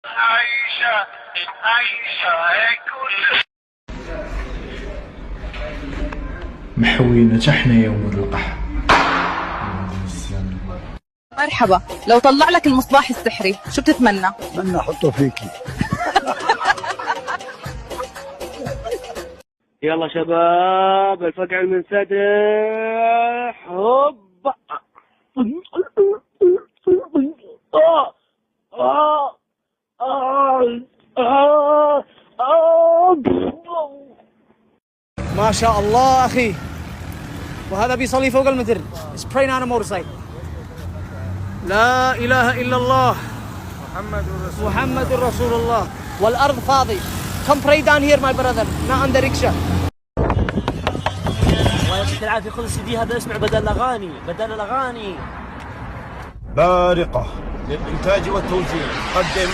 عايشة كل محوين نجحنا يوم اللقح. مرحبا، لو طلع لك المصباح السحري شو بتتمنى؟ بتمنى احطه فيكي. يلا شباب الفقع المنسدح هوب. ما شاء الله أخي، وهذا بيصلي فوق المتر. He's praying on a motorcycle. لا إله إلا الله محمد رسول الله. والأرض فاضي. Come pray down here my brother, not on the rickshaw. الله يعطيك العافية. خذ السي دي هذا اسمع بدل الأغاني. بارقة للإنتاج والتوزيع قدم.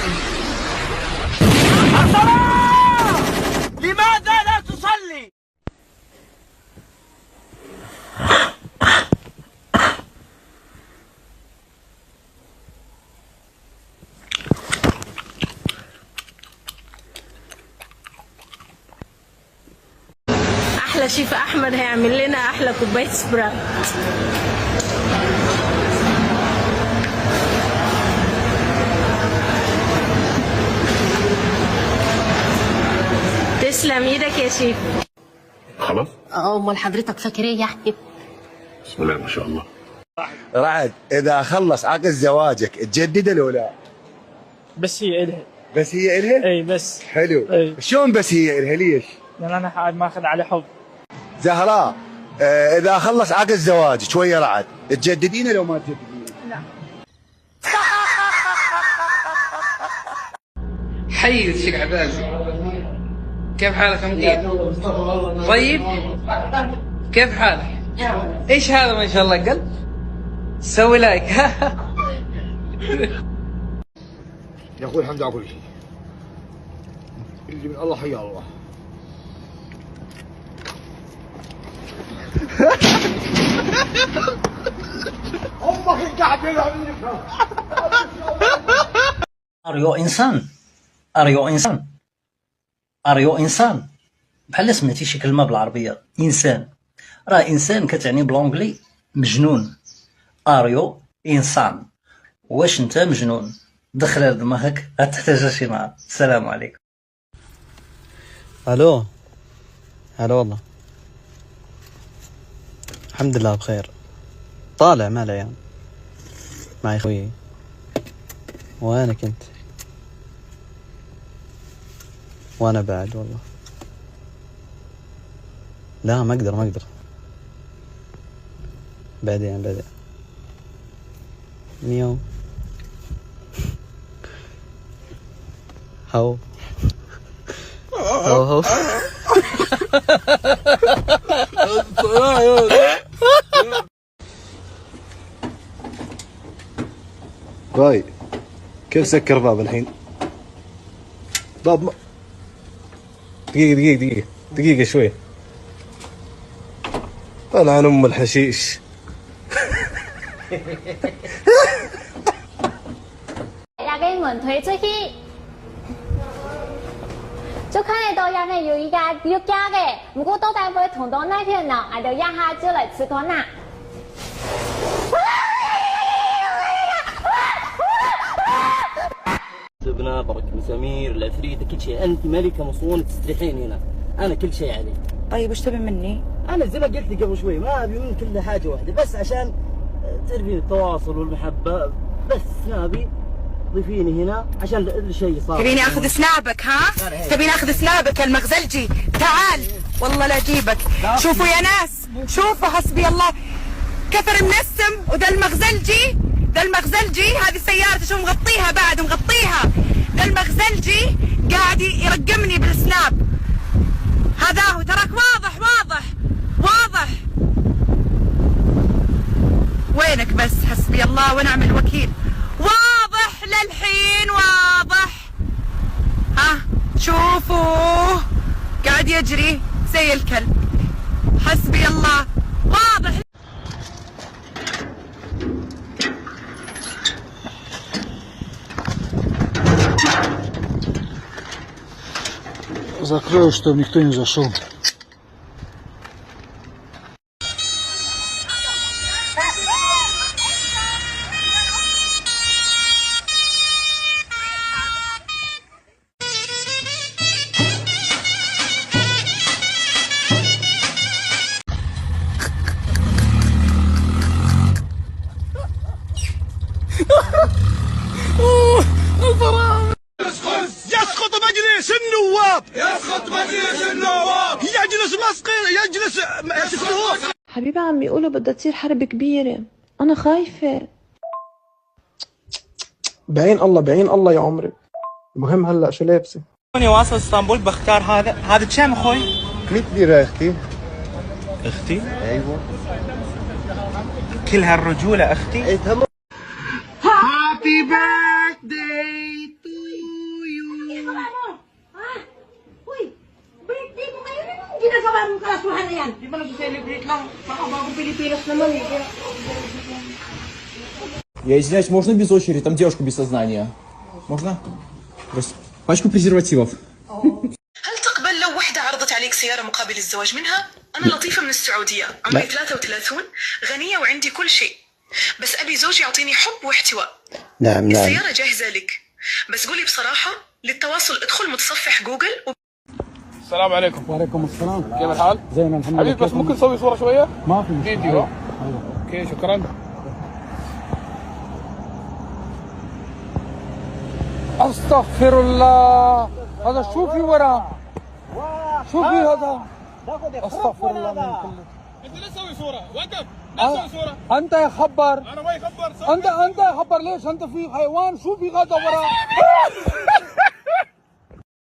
لماذا لا تصلي؟ احلى شيف احمد هيعمل لنا احلى كوبايه سبرايت. تسلم ايدك يا شيف. خلاص؟ امال حضرتك فاكر ايه يعني؟ بسم الله ما شاء الله. رعد اذا خلص عقد زواجك تجدده لو لا؟ بس هي إلها. بس هي إلها؟ أي بس. حلو. أي. شلون بس هي إلها ليش؟ لأن أنا قاعد ماخذ على حب. زهراء اذا خلص عقد زواجك شويه رعد تجددينه لو ما تجددينه؟ لا. حي الشيخ عباسي، كيف حالك مدير؟ طيب؟ كيف حالك؟ ايش هذا ما شاء الله قلب؟ سوي لايك. يا اخوي الحمد على كل شيء. اللي من الله حيا الله. امك قاعد يلعب. أريو إنسان بحال سمعتي شي كلمة بالعربية إنسان، راه إنسان كتعني بالأونجلي مجنون. أريو إنسان، واش أنت مجنون؟ دخل دماغك غتحتاجها شي نهار. السلام عليكم. الو هلا والله، الحمد لله بخير. طالع مع العيال مع اخوي. وانا كنت وانا بعد والله لا ما اقدر. بعدين ميو هو باي كيف سكر باب الحين؟ باب دقيقة شوي. طلع عن ام الحشيش. 要给你们推出去，就看得到下面有一家有家的，不过到底会同到那边呢，俺就压下就来吃团啦。 سبنا برك مسامير العفريتة كل شيء. أنت ملكة مصونة تستريحين هنا، أنا كل شيء علي. طيب وش تبي مني؟ أنا زي ما قلت لك قبل شوي ما أبي منك إلا حاجة واحدة بس عشان تعرفين التواصل والمحبة، بس نبي ضيفيني هنا عشان الشيء صار. تبيني اخذ سنابك ها؟ تبيني اخذ سنابك يا المغزلجي؟ تعال والله لا اجيبك. شوفوا يا ناس، شوفوا حسبي الله كثر منسم. وذا المغزلجي هذه سيارته شو مغطيها بعد مغطيها. ذا المغزلجي قاعد يرقمني بالسناب. هذا هو تراك واضح. وينك بس حسبي الله ونعم الوكيل. واضح للحين واضح. ها شوفوا قاعد يجري زي الكلب. حسبي الله واضح. закрою, чтобы никто не зашел. يسقط مجلس النواب، يسقط مجلس النواب، يجلس مسقط، يجلس حبيب عمي يقولوا بدها تصير حرب كبيرة، أنا خايفة. بعين الله بعين الله يا عمري. المهم هلا شو لابسه؟ وانا واصل اسطنبول بختار هذا كم اخوي؟ 100 ليرة يا اختي. اختي؟ ايوه. كل هالرجولة اختي؟ اي تمام. Happy birthday to you. Uy, birthday mo ngayon. Anong ginagawa mong kalasuhan na yan? Di ba nag-celebrate lang? Baka bagong Pilipinas naman eh. Я извиняюсь, можно без очереди? Там девушка без сознания. Можно? Пачку презервативов. هل تقبل لو وحدة عرضت عليك سيارة مقابل الزواج منها؟ أنا لطيفة من السعودية، عمري 33، غنية وعندي كل شيء، بس أبي زوج يعطيني حب واحتواء. نعم. السيارة جاهزة لك، بس قولي بصراحة، للتواصل ادخل متصفح جوجل السلام عليكم. وعليكم السلام. كيف الحال؟ زين الحمد لله. حبيبي بس ممكن نسوي صورة شوية؟ ما في مشكلة. فيديو. اوكي شكرا. استغفر الله، هذا شو في ورا؟ شو في هذا؟ استغفر الله من كل. انت لا تسوي صورة، وقف، لا تسوي صورة. انت يا خبر. انا ما يخبر. انت يا خبر، ليش انت في حيوان؟ شو في هذا ورا؟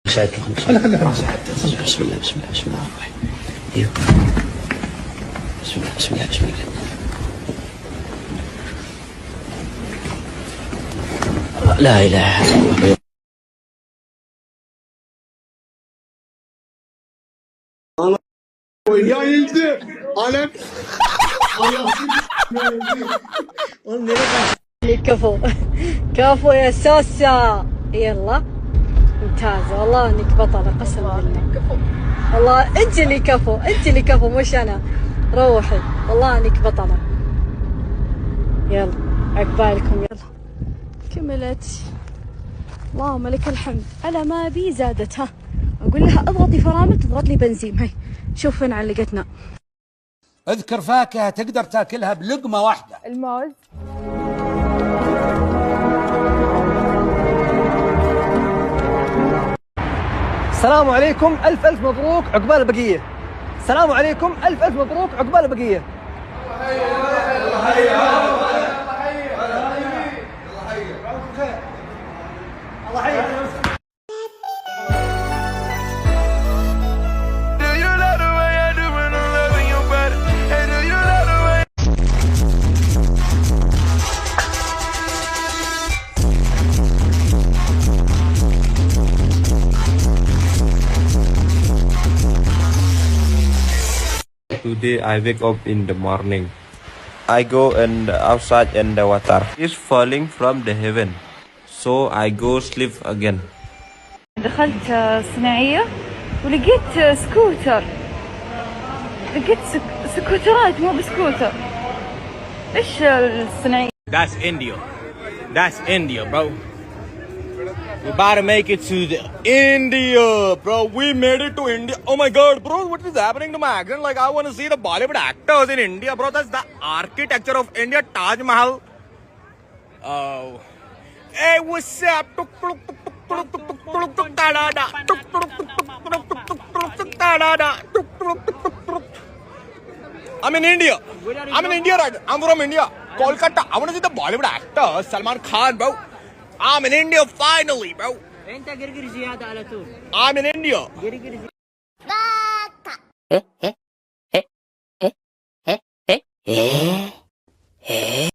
خلي بسم الله بسم الله بسم الله الرحمن الرحيم. بسم الله بسم الله بسم الله. لا اله الا الله. يا يلدي انا كفو كفو يا سوسة. يلا ممتازة والله انك بطلة قسم بالله. كفو والله انت اللي كفو، انت اللي كفو مش انا. روحي والله انك بطلة. يلا عقبالكم. يلا كملت. اللهم لك الحمد. على ما بي زادت. ها اقول لها اضغطي فرامل تضغط لي بنزين. هاي شوف وين علقتنا. اذكر فاكهة تقدر تاكلها بلقمة واحدة. الموز. السلام عليكم، ألف مبروك عقبال البقية. السلام عليكم، ألف مبروك عقبال البقية. Today I wake up in the morning. I go and outside and the water is falling from the heaven. So I go sleep again. دخلت صناعية ولقيت سكوتر. لقيت سكوترات مو بسكوتر. ايش الصناعية؟ That's India. That's India, bro. We about to make it to the India, bro. We made it to India. Oh my God, bro, what is happening to my accent? Like, I want to see the Bollywood actors in India, bro. That's the architecture of India, Taj Mahal. Oh, hey, what's up? I'm in India. I'm in India right now. I'm from India, Kolkata. I want to see the Bollywood actors, Salman Khan, bro. I'm in India finally, bro. I'm in India.